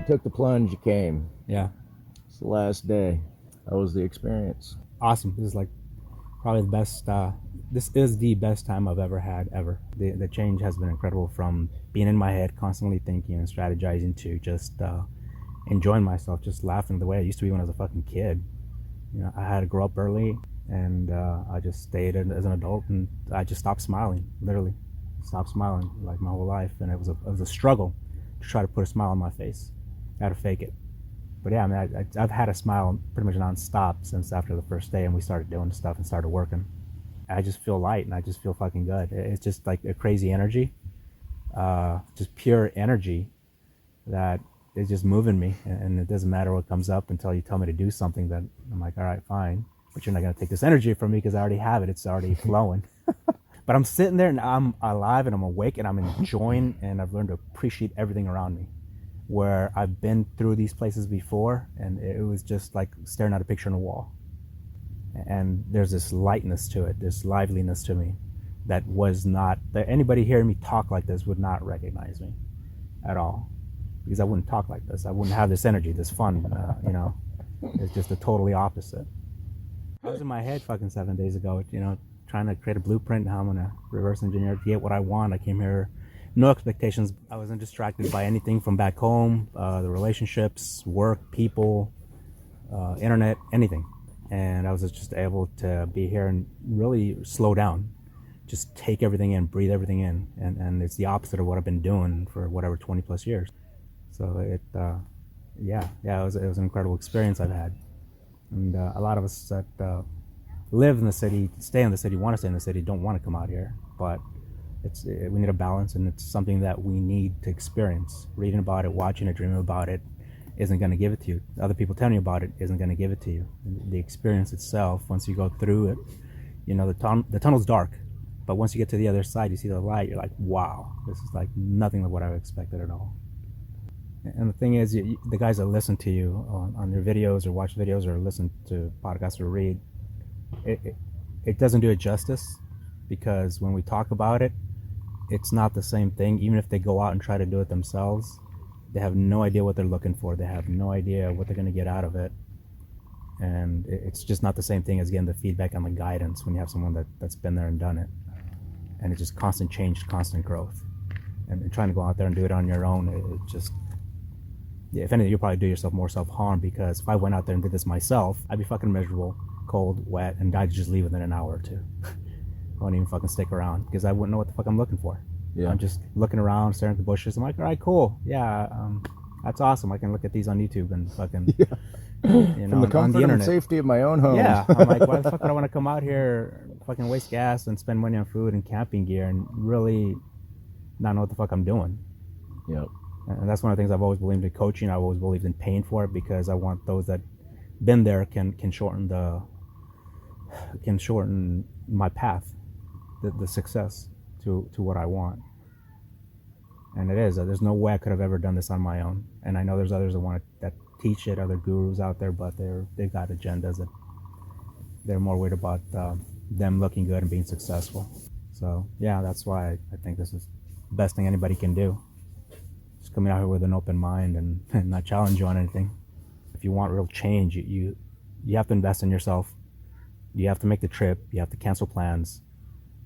took the plunge, you came. Yeah. It's the last day. How was the experience? Awesome. This is like probably the best. This is the best time I've ever had ever. The change has been incredible, from being in my head, constantly thinking and strategizing, to just enjoying myself, just laughing the way I used to be when I was a fucking kid. You know, I had to grow up early, and I just stayed as an adult, and I just stopped smiling. Literally, stopped smiling like my whole life, and it was a struggle to try to put a smile on my face. I had to fake it. But yeah, I mean, I've had a smile pretty much nonstop since after the first day, and we started doing stuff and started working. I just feel light, and I just feel fucking good. It's just like a crazy energy, just pure energy that is just moving me. And it doesn't matter what comes up until you tell me to do something. That I'm like, all right, fine. But you're not gonna take this energy from me because I already have it. It's already flowing. But I'm sitting there and I'm alive and I'm awake and I'm enjoying, and I've learned to appreciate everything around me. Where I've been through these places before, and it was just like staring at a picture on a wall. And there's this lightness to it, this liveliness to me that was not, that anybody hearing me talk like this would not recognize me at all, because I wouldn't talk like this. I wouldn't have this energy, this fun, you know. It's just the totally opposite. I was in my head fucking 7 days ago, you know, trying to create a blueprint and how I'm gonna reverse engineer to get what I want. I came here, no expectations. I wasn't distracted by anything from back home, the relationships, work, people, internet, anything. And I was just able to be here and really slow down, just take everything in, breathe everything in. And it's the opposite of what I've been doing for whatever 20 plus years. So it was an incredible experience I've had. And a lot of us that live in the city, stay in the city, want to stay in the city, don't want to come out here. But we need a balance, and it's something that we need to experience. Reading about it, watching it, dreaming about it isn't going to give it to you. Other people telling you about it isn't going to give it to you. The experience itself, once you go through it, you know, the tunnel's dark, but once you get to the other side, you see the light, you're like, wow, this is like nothing like what I expected at all. And the thing is, the guys that listen to you on your videos or watch videos or listen to podcasts or read, it doesn't do it justice, because when we talk about it, it's not the same thing. Even if they go out and try to do it themselves, they have no idea what they're looking for. They have no idea what they're going to get out of it. And it's just not the same thing as getting the feedback and the guidance when you have someone that's been there and done it. And it's just constant change, constant growth. And trying to go out there and do it on your own, it just, yeah, if anything, you'll probably do yourself more self-harm, because if I went out there and did this myself, I'd be fucking miserable, cold, wet, and I'd just leave within an hour or two. I wouldn't even fucking stick around, because I wouldn't know what the fuck I'm looking for. Yeah. I'm just looking around, staring at the bushes. I'm like, all right, cool. Yeah, that's awesome. I can look at these on YouTube and fucking, you know, from the comfort and safety of my own home. Yeah, I'm like, why the fuck would I want to come out here, fucking waste gas and spend money on food and camping gear and really not know what the fuck I'm doing? Yep. And that's one of the things I've always believed in coaching. I've always believed in paying for it, because I want those that been there can shorten my path, the success to what I want. And it is, there's no way I could have ever done this on my own. And I know there's others that teach it, other gurus out there, but they've got agendas that they're more worried about them looking good and being successful. So yeah, that's why I think this is the best thing anybody can do. Just coming out here with an open mind and not challenge you on anything. If you want real change, you have to invest in yourself. You have to make the trip. You have to cancel plans,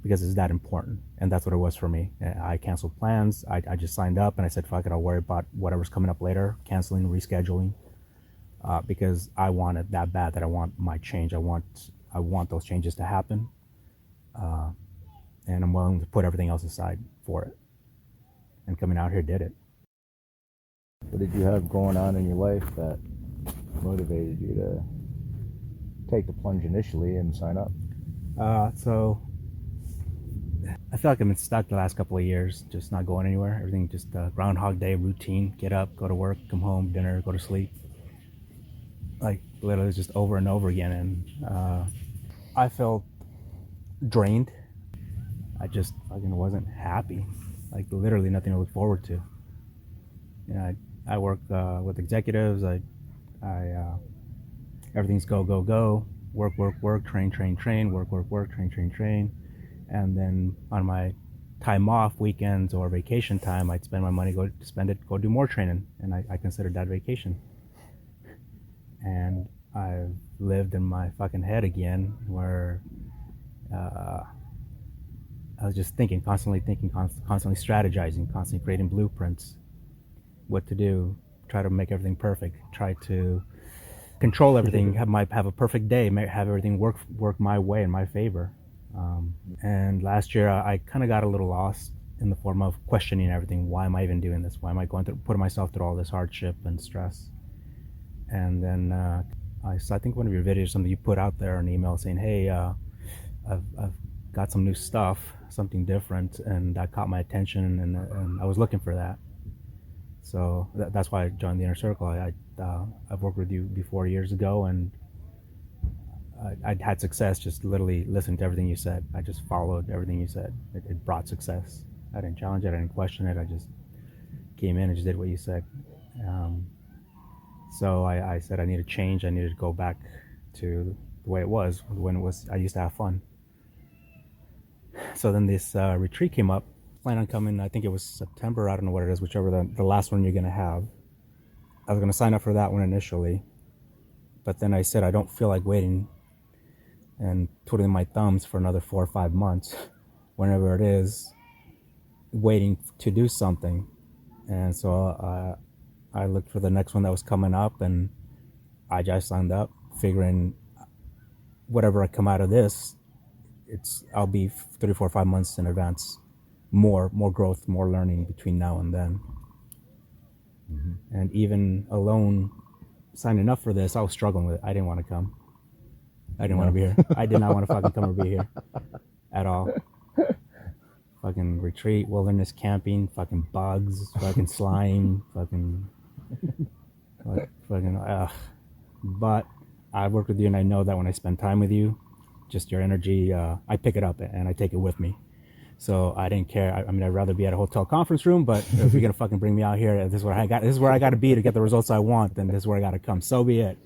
because it's that important. And that's what it was for me. I canceled plans. I just signed up and I said, fuck it, I'll worry about whatever's coming up later, canceling, rescheduling, because I want it that bad, that I want my change. I want those changes to happen. And I'm willing to put everything else aside for it. And coming out here did it. What did you have going on in your life that motivated you to take the plunge initially and sign up? So I feel like I've been stuck the last couple of years, just not going anywhere. Everything just Groundhog Day routine. Get up, go to work, come home, dinner, go to sleep. Like literally just over and over again. And I felt drained. I just fucking wasn't happy. Like literally nothing to look forward to. You know, I work with executives. I everything's go, go, go. Work, work, work, train, train, train, work, work, work, train, train, train. And then on my time off, weekends or vacation time, I'd spend my money, go do more training, and I considered that vacation. And I've lived in my fucking head again, where I was just constantly strategizing, constantly creating blueprints, what to do, try to make everything perfect, try to control everything, have a perfect day, have everything work my way in my favor. And last year I kind of got a little lost in the form of questioning everything. Why am I even doing this? Why am I putting myself through all this hardship and stress? And then I think one of your videos, something you put out there, an email saying, hey, I've got some new stuff, something different, and that caught my attention, and I was looking for that. So that's why I joined the Inner Circle. I've worked with you before years ago, and I'd had success just literally listening to everything you said. I just followed everything you said. It brought success. I didn't challenge it. I didn't question it. I just came in and just did what you said. So I said I need to change. I needed to go back to the way it was when I used to have fun. So then this retreat came up. Plan on coming, I think it was September, I don't know what it is, whichever the last one you're going to have. I was going to sign up for that one initially, but then I said I don't feel like waiting and twiddling my thumbs for another 4 or 5 months, whenever it is, waiting to do something. And so I looked for the next one that was coming up, and I just signed up, figuring whatever I come out of this, I'll be 3, 4, 5 months in advance. More growth, more learning between now and then. Mm-hmm. And even alone signing up for this, I was struggling with it. I didn't want to come. I didn't want to be here. I did not want to fucking come or be here at all. Fucking retreat, wilderness camping, fucking bugs, fucking slime, fucking But I work with you, and I know that when I spend time with you, just your energy, I pick it up and I take it with me. So I didn't care. I mean, I'd rather be at a hotel conference room, but if you're gonna fucking bring me out here, this is where I got to be to get the results I want. Then this is where I got to come. So be it,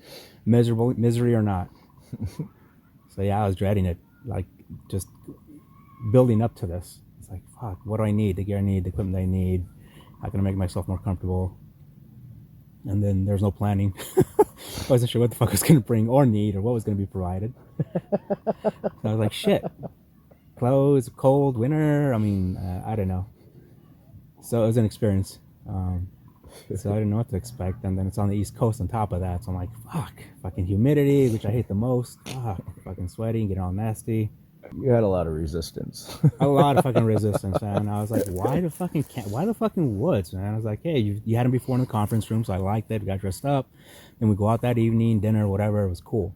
misery or not. So yeah, I was dreading it, like just building up to this. It's like, fuck, what do I need? The gear I need, the equipment I need. How can I make myself more comfortable? And then there's no planning. I wasn't sure what the fuck I was gonna bring or need or what was gonna be provided. So I was like, shit. Clothes, cold, winter, I mean, I don't know. So it was an experience. So I didn't know what to expect. And then it's on the East Coast on top of that. So I'm like, fuck, fucking humidity, which I hate the most. Fuck, fucking sweating, getting all nasty. You had a lot of resistance. A lot of fucking resistance, man. I was like, why the fucking woods, man? I was like, hey, you had them before in the conference room, so I liked it. We got dressed up. Then we go out that evening, dinner, whatever. It was cool.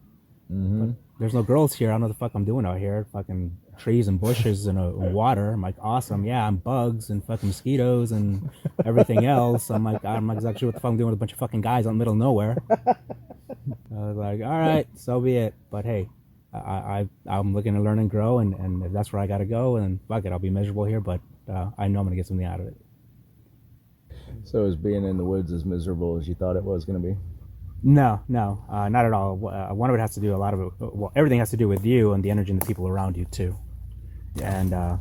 Mm-hmm. But there's no girls here. I don't know what the fuck I'm doing out here. Fucking trees and bushes and water. I'm like, awesome. Yeah, I'm bugs and fucking mosquitoes and everything else. I'm like, I'm not exactly sure what the fuck I'm doing with a bunch of fucking guys out in the middle of nowhere. I was like, all right, so be it. But hey, I'm looking to learn and grow, and if that's where I gotta go, and fuck it, I'll be miserable here, but I know I'm gonna get something out of it. So is being in the woods as miserable as you thought it was gonna be? No, not at all. One of it has to do, a lot of it, well, everything has to do with you and the energy and the people around you too. And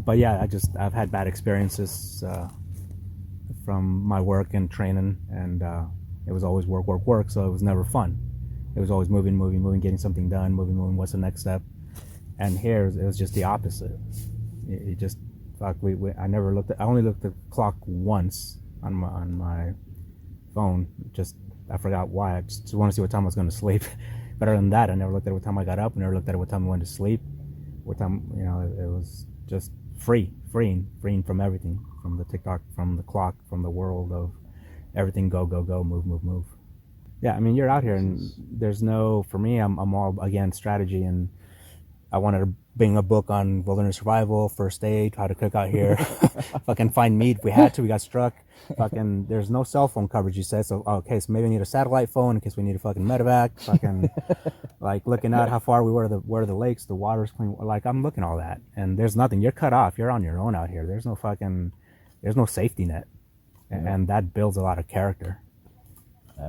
but yeah, I've had bad experiences from my work and training, and it was always work, so it was never fun. It was always moving, getting something done, moving, what's the next step? And here it was just the opposite. It just, fuck, I only looked at the clock once on my phone. I forgot why. I just want to see what time I was going to sleep. But other than that, I never looked at what time I got up. I never looked at what time I went to sleep. What time, it was just freeing from everything, from the TikTok, from the clock, from the world of everything. Go, move. Yeah, I mean, you're out here, and there's no, for me, I'm all, again, strategy, and I wanted to bring a book on wilderness survival, first aid, how to cook out here, fucking find meat if we had to, we got struck, fucking, there's no cell phone coverage, you said, so, okay, so maybe I need a satellite phone in case we need a fucking medevac, fucking, like, looking at how far we were to the lakes, the water's clean, like, I'm looking at all that, and there's nothing, you're cut off, you're on your own out here, there's no safety net, and that builds a lot of character.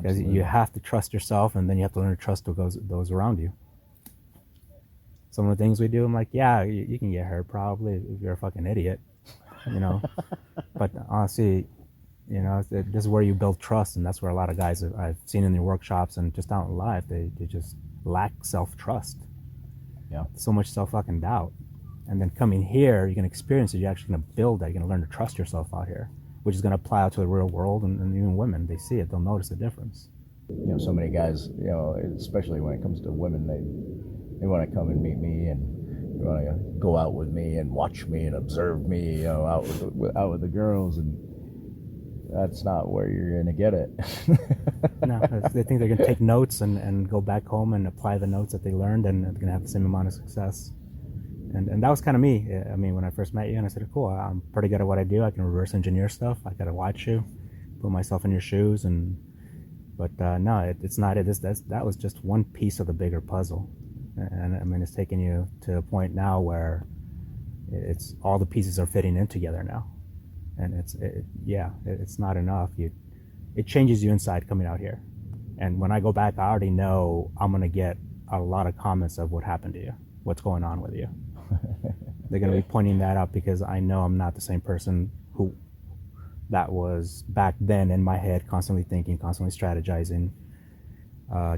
Because you have to trust yourself, and then you have to learn to trust those around you. some of the things we do, I'm like, yeah, you can get hurt probably if you're a fucking idiot, you know. But honestly, you know, this is where you build trust, and that's where a lot of guys I've seen in their workshops and just out in life, they just lack self-trust. Yeah. So much self-fucking doubt. And then coming here, you're going to experience it. You're actually going to build that. You're going to learn to trust yourself out here, which is going to apply out to the real world. And even women, they see it. They'll notice the difference. You know, so many guys, you know, especially when it comes to women, they want to come and meet me and they want to go out with me and watch me and observe me, you know, out with the girls, and that's not where you're going to get it. No, they think they're going to take notes and go back home and apply the notes that they learned, and they're going to have the same amount of success. And that was kind of me. I mean, when I first met you, and I said, cool, I'm pretty good at what I do. I can reverse engineer stuff. I got to watch you, put myself in your shoes. But no, it's not it. That was just one piece of the bigger puzzle. And I mean, it's taken you to a point now where it's all the pieces are fitting in together now. And it's not enough. It changes you inside coming out here. And when I go back, I already know I'm going to get a lot of comments of what happened to you, what's going on with you. They're going to be pointing that out because I know I'm not the same person who that was back then in my head, constantly thinking, constantly strategizing,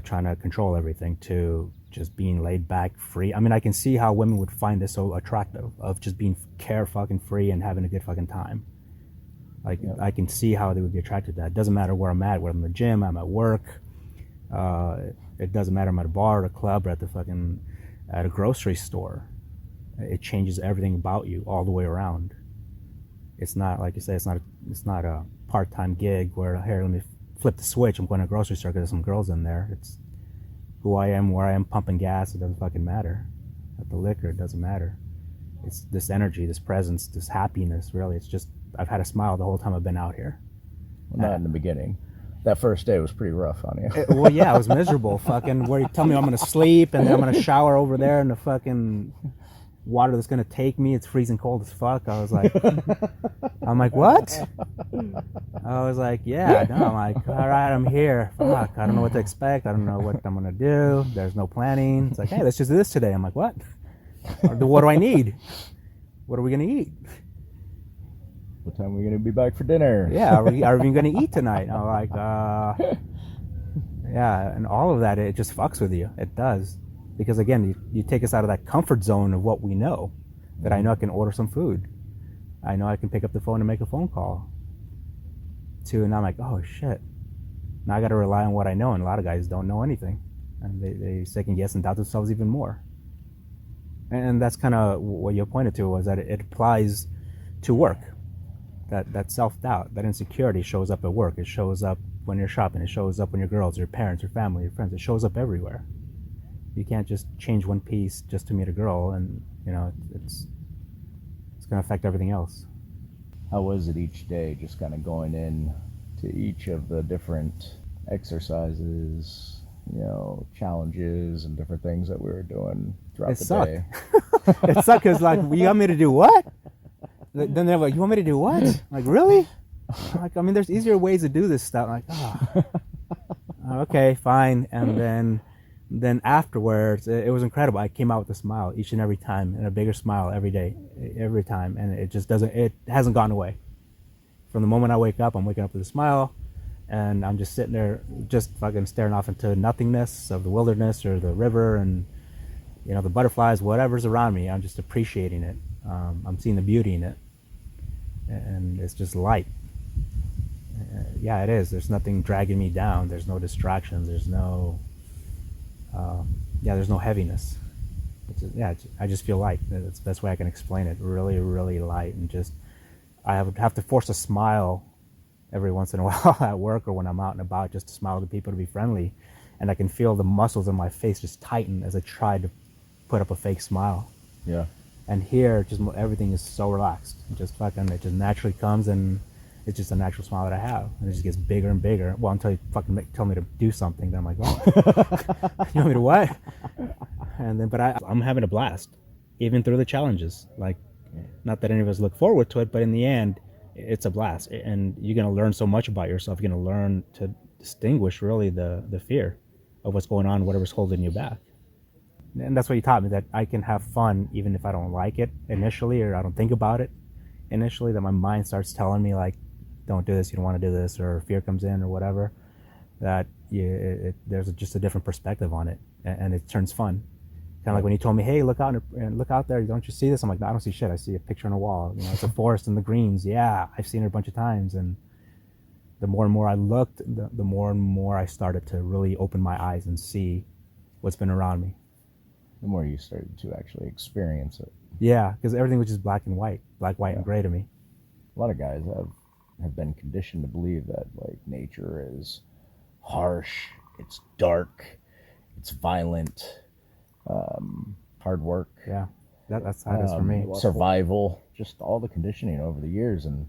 trying to control everything, to just being laid back, free. I mean, I can see how women would find this so attractive, of just being fucking free and having a good fucking time. Like, yeah. I can see how they would be attracted to that. It doesn't matter where I'm at, whether I'm in the gym, I'm at work. It doesn't matter, I'm at a bar or a club or at a grocery store. It changes everything about you all the way around. It's not, like you say, it's not a part-time gig where, here, let me flip the switch, I'm going to a grocery store because there's some girls in there. It's who I am, where I am, pumping gas. It doesn't fucking matter. At the liquor, it doesn't matter. It's this energy, this presence, this happiness, really. It's just, I've had a smile the whole time I've been out here. Well, not in the beginning. That first day was pretty rough on you. Well, yeah, it was miserable. Fucking, where you tell me I'm going to sleep and then I'm going to shower over there in the fucking water that's going to take me. It's freezing cold as fuck. I was like, what? I was like, yeah, no. I'm like, all right, I'm here. Fuck, I don't know what to expect. I don't know what I'm going to do. There's no planning. It's like, hey, let's just do this today. I'm like, what? What do I need? What are we going to eat? What time are we going to be back for dinner? Yeah, are we going to eat tonight? I'm like, yeah, and all of that, it just fucks with you. It does. Because again, you take us out of that comfort zone of what we know. That I know I can order some food. I know I can pick up the phone and make a phone call. And I'm like, oh shit. Now I got to rely on what I know, and a lot of guys don't know anything. And they second guess and doubt themselves even more. And that's kind of what you pointed to, was that it applies to work. That self-doubt, that insecurity shows up at work. It shows up when you're shopping. It shows up when your girls, your parents, your family, your friends. It shows up everywhere. You can't just change one piece just to meet a girl, and you know it's going to affect everything else. How was it each day, just kind of going in to each of the different exercises, you know, challenges and different things that we were doing throughout the day? It sucked because, like, you want me to do what? Then they're like, you want me to do what? Like, really? Like, I mean, there's easier ways to do this stuff. Like, okay, fine. And then afterwards, it was incredible. I came out with a smile each and every time, and a bigger smile every day, every time. And it hasn't gone away. From the moment I wake up, I'm waking up with a smile, and I'm just sitting there, just fucking staring off into nothingness of the wilderness or the river, and you know, the butterflies, whatever's around me. I'm just appreciating it. I'm seeing the beauty in it, and it's just light. Yeah, it is. There's nothing dragging me down. There's no distractions. There's no there's no heaviness. I just feel light. That's the best way I can explain it. Really, really light, and just I would have to force a smile every once in a while at work or when I'm out and about, just to smile to people, to be friendly, and I can feel the muscles in my face just tighten as I try to put up a fake smile. Yeah. And here, just everything is so relaxed. It just naturally comes, and it's just a natural smile that I have, and it just gets bigger and bigger. Well, until you fucking tell me to do something, then I'm like, oh, you want me to what? And then, but I'm having a blast, even through the challenges. Like, not that any of us look forward to it, but in the end, it's a blast, and you're gonna learn so much about yourself. You're gonna learn to distinguish really the fear of what's going on, whatever's holding you back. And that's what you taught me, that I can have fun even if I don't like it initially, or I don't think about it initially, that my mind starts telling me like, don't do this, you don't want to do this, or fear comes in or whatever, that there's just a different perspective on it, and it turns fun. Kind of like when you told me, hey, look out and look out there, don't you see this? I'm like, no, I don't see shit. I see a picture on a wall. You know, it's a forest in the greens. Yeah, I've seen it a bunch of times. And the more and more I looked, the more and more I started to really open my eyes and see what's been around me. The more you started to actually experience it. Yeah, because everything was just black, white, and gray to me. A lot of guys have been conditioned to believe that like nature is harsh, it's dark, it's violent. Hard work. Yeah, that's how it is for me. Survival, just all the conditioning over the years, and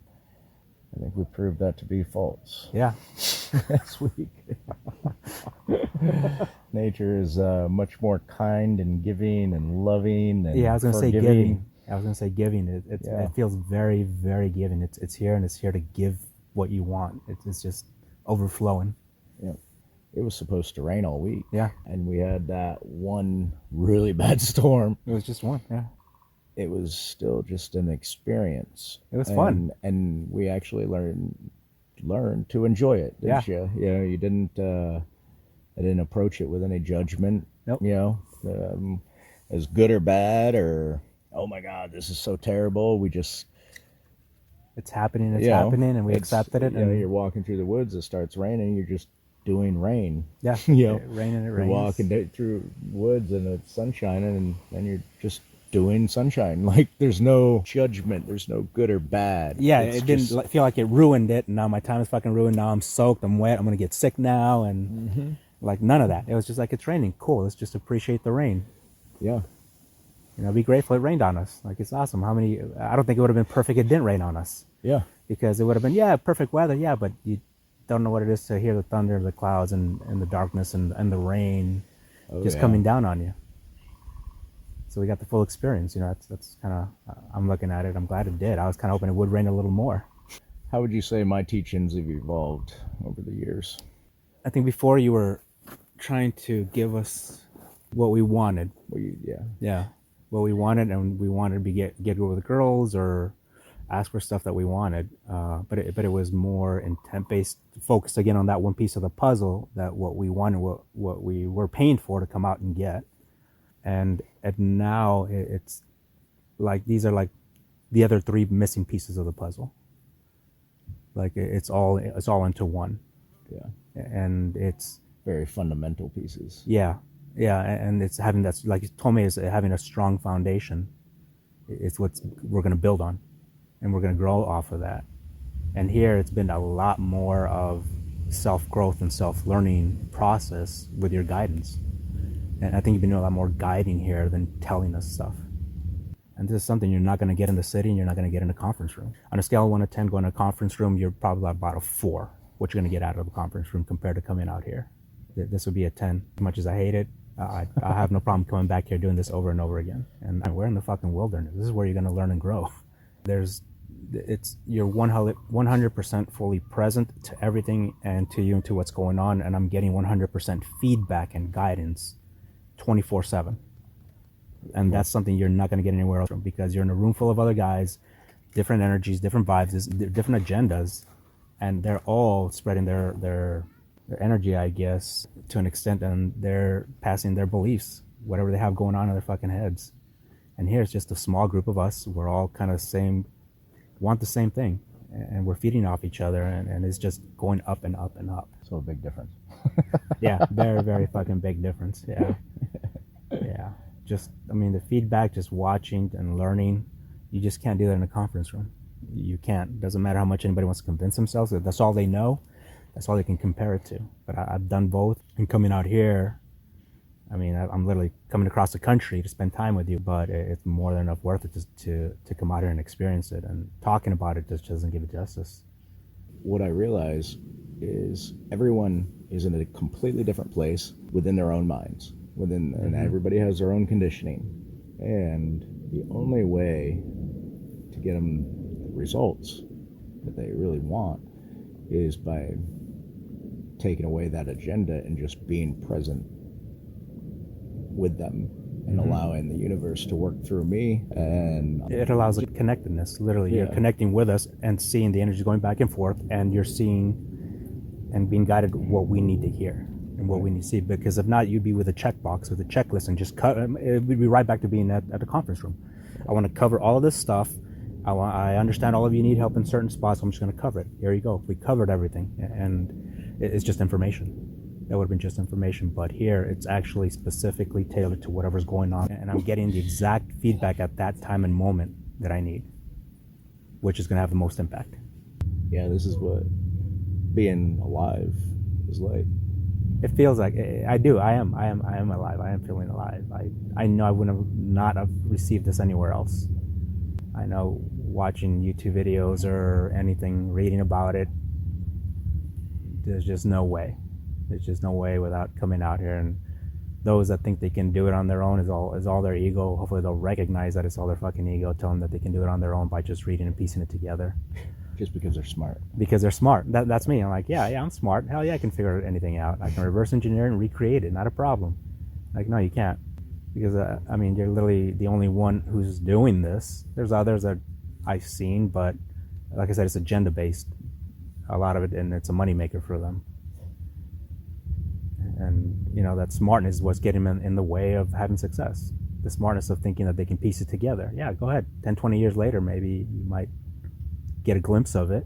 I think we proved that to be false. Yeah. This week. Nature is much more kind and giving and loving and I was going to say forgiving. giving. It feels very, very giving. It's here, and it's here to give what you want. It's just overflowing. Yeah. It was supposed to rain all week. Yeah. And we had that one really bad storm. It was just one, yeah. It was still just an experience. It was fun. And we actually learned to enjoy it, didn't you? You know, you didn't I didn't approach it with any judgment. Nope. You know, as good or bad, or oh my God, this is so terrible. We just it's happening, and we accepted it. You know, you're walking through the woods, it starts raining, you're just doing rain. Yeah. You know, raining, it rains. You're walking through woods and it's sun shining, and then you're just doing sunshine. Like there's no judgment, there's no good or bad. Yeah, it didn't feel like it ruined it, and now my time is fucking ruined. Now I'm soaked, I'm wet, I'm gonna get sick now, and like none of that. It was just like, it's raining, cool, let's just appreciate the rain. Yeah. You know, be grateful it rained on us. Like, it's awesome. I don't think it would have been perfect if it didn't rain on us. Yeah. Because it would have been, perfect weather, but you don't know what it is to hear the thunder, the clouds, and the darkness, and the rain coming down on you. So we got the full experience. You know, that's kind of, I'm looking at it, I'm glad it did. I was kind of hoping it would rain a little more. How would you say my teachings have evolved over the years? I think before you were trying to give us what we wanted. Yeah. What we wanted, and we wanted to get good with the girls or ask for stuff that we wanted. But it was more intent-based, focused again on that one piece of the puzzle, that what we wanted, what we were paying for to come out and get. And now it's like, these are like the other three missing pieces of the puzzle. Like it's all into one. Yeah. And it's very fundamental pieces. Yeah, and it's having that, like you told me, is having a strong foundation. It's what we're going to build on, and we're going to grow off of that. And here it's been a lot more of self-growth and self-learning process with your guidance. And I think you've been doing a lot more guiding here than telling us stuff. And this is something you're not going to get in the city, and you're not going to get in a conference room. On a scale of 1 to 10, going to a conference room, you're probably about a 4, what you're going to get out of a conference room compared to coming out here. This would be a 10. As much as I hate it, I have no problem coming back here doing this over and over again. And we're in the fucking wilderness. This is where you're going to learn and grow. You're 100% fully present to everything and to you and to what's going on. And I'm getting 100% feedback and guidance 24/7. And that's something you're not going to get anywhere else from, because you're in a room full of other guys, different energies, different vibes, different agendas, and they're all spreading their energy, I guess, to an extent, and they're passing their beliefs, whatever they have going on in their fucking heads. And here it's just a small group of us. We're all kind of want the same thing, and we're feeding off each other, and it's just going up and up and up. So a big difference. Yeah, very, very fucking big difference. Yeah. Yeah. The feedback, just watching and learning, you just can't do that in a conference room. You can't. Doesn't matter how much anybody wants to convince themselves that that's all they know. That's all they can compare it to. But I've done both. And coming out here, I'm literally coming across the country to spend time with you, but it's more than enough worth it just to come out here and experience it. And talking about it just doesn't give it justice. What I realize is everyone is in a completely different place within their own minds. And everybody has their own conditioning. And the only way to get them the results that they really want is by taking away that agenda and just being present with them and allowing the universe to work through me. And It allows a connectedness. Literally, you're Yeah. connecting with us and seeing the energy going back and forth, and you're seeing and being guided what we need to hear and what we need to see. Because if not, you'd be with a checkbox, with a checklist, and just cut. It would be right back to being at the conference room. I want to cover all of this stuff. I understand all of you need help in certain spots. I'm just going to cover it. Here you go. We covered everything, and it's just information. That would have been just information, but here it's actually specifically tailored to whatever's going on, and I'm getting the exact feedback at that time and moment that I need, which is going to have the most impact. yeah, this is what being alive is like. It feels like I do. I am alive. I am feeling alive. I know I wouldn't have not have received this anywhere else. I know watching YouTube videos or anything, reading about it, there's just no way. There's just no way without coming out here. And those that think they can do it on their own is all their ego. Hopefully they'll recognize that it's all their fucking ego telling them that they can do it on their own by just reading and piecing it together. Just because they're smart. Because they're smart. That's me. I'm like, yeah, I'm smart. Hell yeah, I can figure anything out. I can reverse engineer and recreate it. Not a problem. Like, no, you can't. Because, I mean, you're literally the only one who's doing this. There's others that I've seen, but like I said, it's agenda-based. A lot of it, and it's a moneymaker for them. And, you know, that smartness is what's getting them in the way of having success. The smartness of thinking that they can piece it together. Yeah, go ahead. 10, 20 years later, maybe you might get a glimpse of it,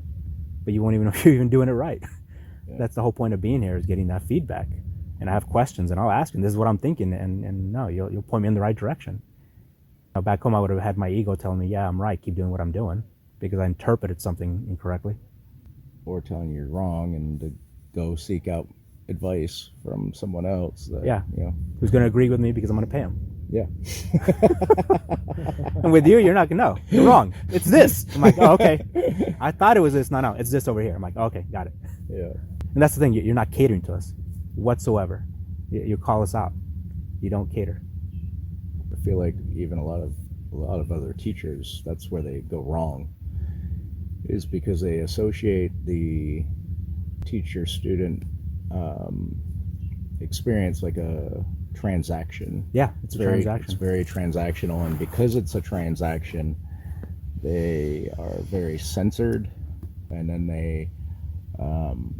but you won't even know if you're even doing it right. Yeah. That's the whole point of being here, is getting that feedback. And I have questions, and I'll ask them, this is what I'm thinking, and no, you'll point me in the right direction. Now, back home, I would have had my ego telling me, yeah, I'm right, keep doing what I'm doing, because I interpreted something incorrectly. Or telling you you're wrong, and to go seek out advice from someone else that, yeah, you know, who's going to agree with me because I'm going to pay him. Yeah. And with you, you're not going to know. You're wrong. It's this. I'm like, oh, okay. I thought it was this. No, it's this over here. I'm like, okay, got it. Yeah. And that's the thing. You're not catering to us whatsoever. You call us out. You don't cater. I feel like even a lot of other teachers, that's where they go wrong, is because they associate the teacher-student experience like a transaction. Yeah, it's a transaction. It's very transactional, and because it's a transaction, they are very censored, and then they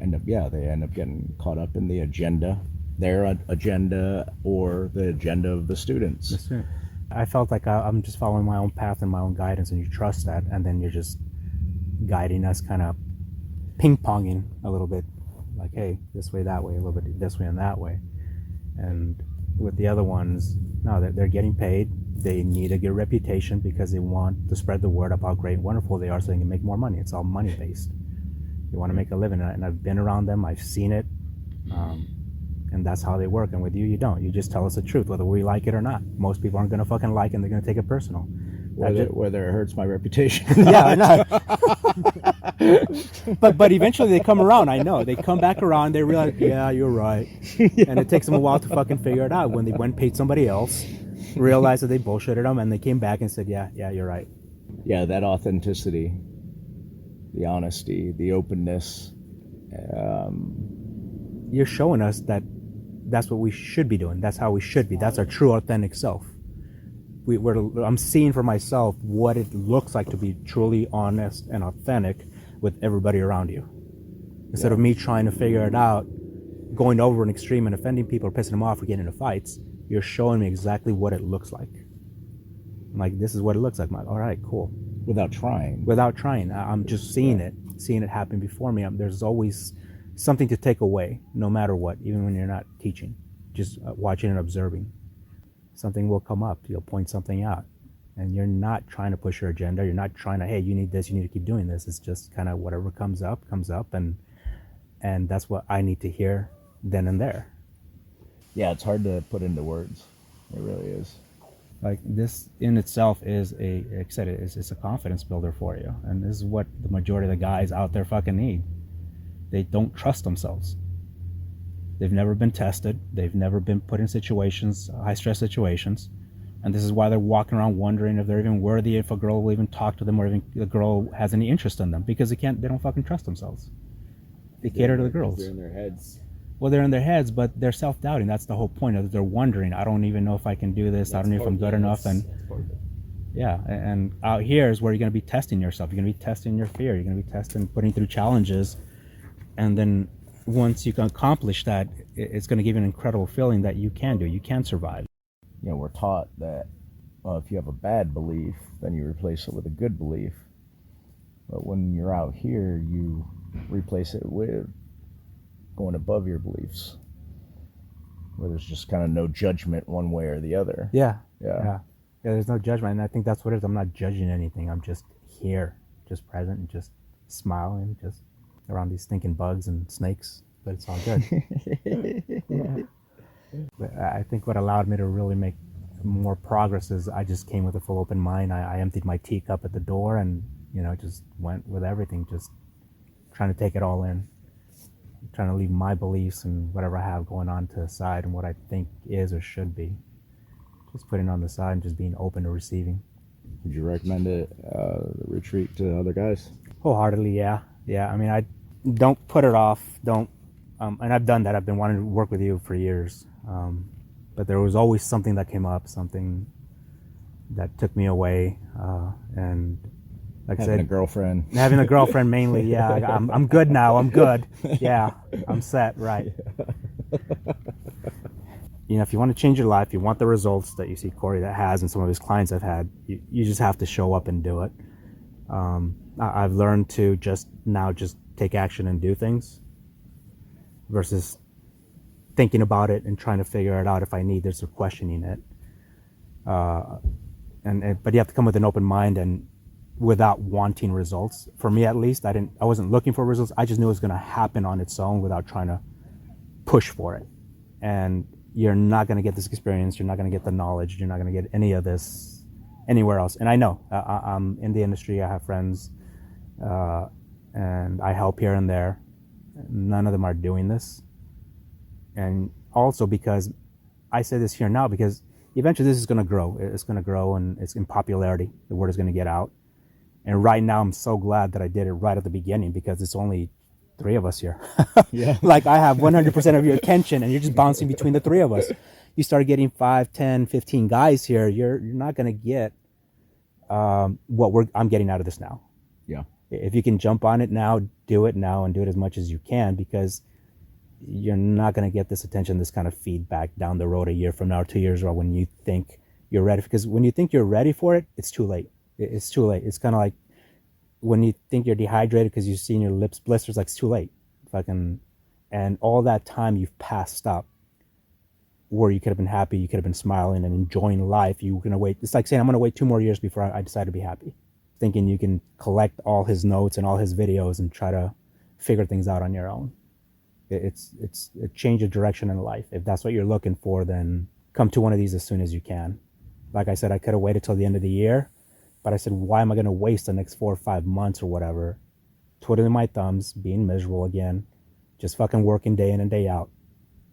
end up getting caught up in the agenda, their agenda, or the agenda of the students. That's it. I felt like I'm just following my own path and my own guidance, and you trust that, and then you're just guiding us, kind of ping-ponging a little bit, like, hey, this way, that way, a little bit this way and that way. And with the other ones, no, they're getting paid. They need a good reputation because they want to spread the word about how great and wonderful they are, so they can make more money. It's all money-based. They want to make a living, and I've been around them. I've seen it, and that's how they work. And with you, you don't. You just tell us the truth, whether we like it or not. Most people aren't going to fucking like it, and they're going to take it personal. Whether it hurts my reputation. Yeah, I know. but eventually they come around. I know they come back around. They realize, yeah, you're right. Yeah. And it takes them a while to fucking figure it out. When they went and paid somebody else, realized that they bullshitted them, and they came back and said, yeah, you're right. Yeah, that authenticity, the honesty, the openness. You're showing us that that's what we should be doing. That's how we should be. That's our true, authentic self. I'm seeing for myself what it looks like to be truly honest and authentic with everybody around you. Instead of me trying to figure it out, going over an extreme and offending people or pissing them off or getting into fights, you're showing me exactly what it looks like. I'm like, this is what it looks like. I'm like, all right, cool. Without trying. I'm just seeing it happen before me. There's always something to take away, no matter what, even when you're not teaching, just watching and observing. Something will come up. You'll point something out. And you're not trying to push your agenda. You're not trying to, hey, you need this, you need to keep doing this. It's just kind of whatever comes up. And that's what I need to hear then and there. Yeah, it's hard to put into words. It really is. Like, this in itself is like I said, it's a confidence builder for you. And this is what the majority of the guys out there fucking need. They don't trust themselves. They've never been tested. They've never been put in situations, high-stress situations. And this is why they're walking around wondering if they're even worthy, if a girl will even talk to them, or even the girl has any interest in them. Because they don't fucking trust themselves. They cater to the girls. They're in their heads. Well, they're in their heads, but they're self-doubting. That's the whole point. Of they're wondering, I don't even know if I can do this. I don't know if I'm good enough. And yeah, and out here is where you're going to be testing yourself. You're going to be testing your fear. You're going to be testing, putting through challenges. And then once you can accomplish that, it's going to give you an incredible feeling that you can do. You can survive. You know, we're taught that, well, if you have a bad belief, then you replace it with a good belief. But when you're out here, you replace it with going above your beliefs, where there's just kind of no judgment one way or the other. Yeah. Yeah. There's no judgment, and I think that's what it is. I'm not judging anything. I'm just here, just present, and just smiling, just around these stinking bugs and snakes. But it's all good. Yeah. But I think what allowed me to really make more progress is I just came with a full open mind. I emptied my teacup at the door, and just went with everything, just trying to take it all in, trying to leave my beliefs and whatever I have going on to the side, and what I think is or should be, just putting it on the side and just being open to receiving. Would you recommend it, the retreat, to other guys? Wholeheartedly, yeah. I mean, I don't put it off. Don't, and I've done that. I've been wanting to work with you for years, but there was always something that came up, something that took me away, and like having I said, having a girlfriend mainly. Yeah, I'm good now. I'm good. Yeah, I'm set. Right. If you want to change your life, you want the results that you see Cory that has and some of his clients have had, you just have to show up and do it. I've learned to just take action and do things versus thinking about it and trying to figure it out if I need this or questioning it. But you have to come with an open mind and without wanting results. For me, at least, I wasn't looking for results. I just knew it was going to happen on its own without trying to push for it. And you're not going to get this experience. You're not going to get the knowledge. You're not going to get any of this anywhere else. And I know I'm in the industry. I have friends, and I help here and there. None of them are doing this. And also because I say this here now, because eventually this is going to grow. It's going to grow, and it's in popularity. The word is going to get out. And right now, I'm so glad that I did it right at the beginning, because it's only 3 of us here. Yeah. Like, I have 100% of your attention, and you're just bouncing between the 3 of us. You start getting 5, 10, 15 guys here, you're not going to get what I'm getting out of this now. Yeah. If you can jump on it now, do it now, and do it as much as you can, because you're not going to get this attention, this kind of feedback down the road a year from now or 2 years, or when you think you're ready. Because when you think you're ready for it, it's too late. It's too late. It's kind of like when you think you're dehydrated because you've seen your lips blisters, like, it's too late. And all that time you've passed up where you could have been happy, you could have been smiling and enjoying life. You're going to wait. It's like saying, I'm going to wait 2 more years before I decide to be happy. Thinking you can collect all his notes and all his videos and try to figure things out on your own. It's a change of direction in life. If that's what you're looking for, then come to one of these as soon as you can. Like I said, I could have waited till the end of the year, but I said, why am I going to waste the next 4 or 5 months or whatever, twiddling my thumbs, being miserable again, just fucking working day in and day out,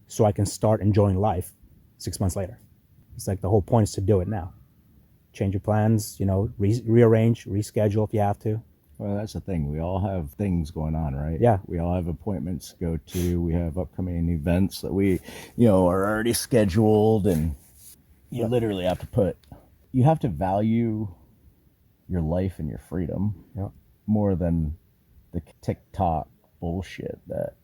so I can start enjoying life 6 months later. It's like the whole point is to do it now. Change your plans, rearrange, reschedule if you have to. Well, that's the thing. We all have things going on, right? Yeah. We all have appointments to go to. We have upcoming events that we, are already scheduled, and you literally have to value your life and your freedom more than the TikTok bullshit that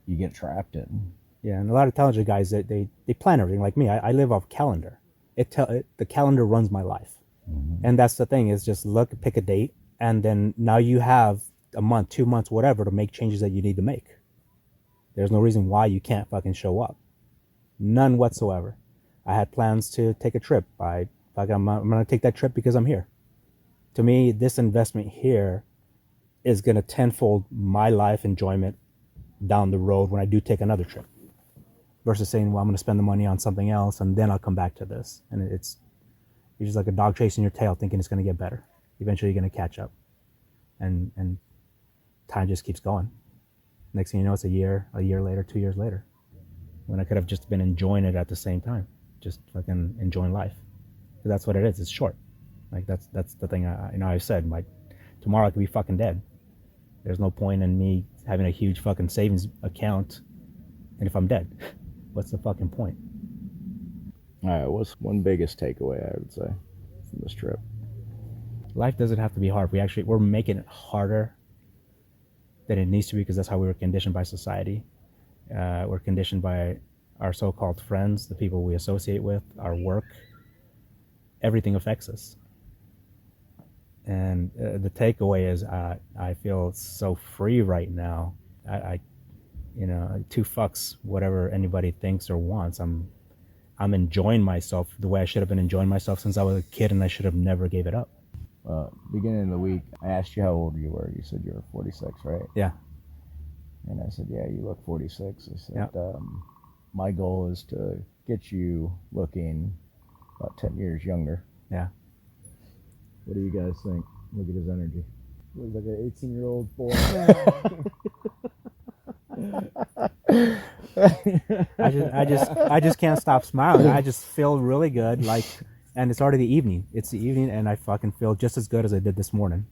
you get trapped in. Yeah, and a lot of talented guys, they plan everything. Like me, I live off calendar. The calendar runs my life. Mm-hmm. And that's the thing, is just pick a date, and then now you have a month, 2 months, whatever, to make changes that you need to make. There's no reason why you can't fucking show up. None whatsoever. I had plans to take a trip. I'm going to take that trip because I'm here. To me, this investment here is going to tenfold my life enjoyment down the road when I do take another trip, versus saying, well, I'm going to spend the money on something else and then I'll come back to this. And you're just like a dog chasing your tail, thinking it's going to get better. Eventually you're going to catch up, and time just keeps going. Next thing you know, it's a year later, 2 years later, when I could have just been enjoying it at the same time, just fucking enjoying life. Because that's what it is. It's short. Like, that's the thing. I've said, tomorrow I could be fucking dead. There's no point in me having a huge fucking savings account And if I'm dead, what's the fucking point? All right, what's one biggest takeaway I would say from this trip? Life doesn't have to be hard. We're making it harder than it needs to be, because that's how we were conditioned by society. We're conditioned by our so-called friends, the people we associate with, our work. Everything affects us. And the takeaway is I feel so free right now. I two fucks whatever anybody thinks or wants. I'm enjoying myself the way I should have been enjoying myself since I was a kid, and I should have never gave it up. Beginning of the week, I asked you how old you were. You said you were 46, right? Yeah. And I said, yeah, you look 46. I said, Yeah. My goal is to get you looking about 10 years younger. Yeah. What do you guys think? Look at his energy. Looks like an 18-year-old boy. I just can't stop smiling. I just feel really good. And it's already the evening. It's the evening, and I fucking feel just as good as I did this morning.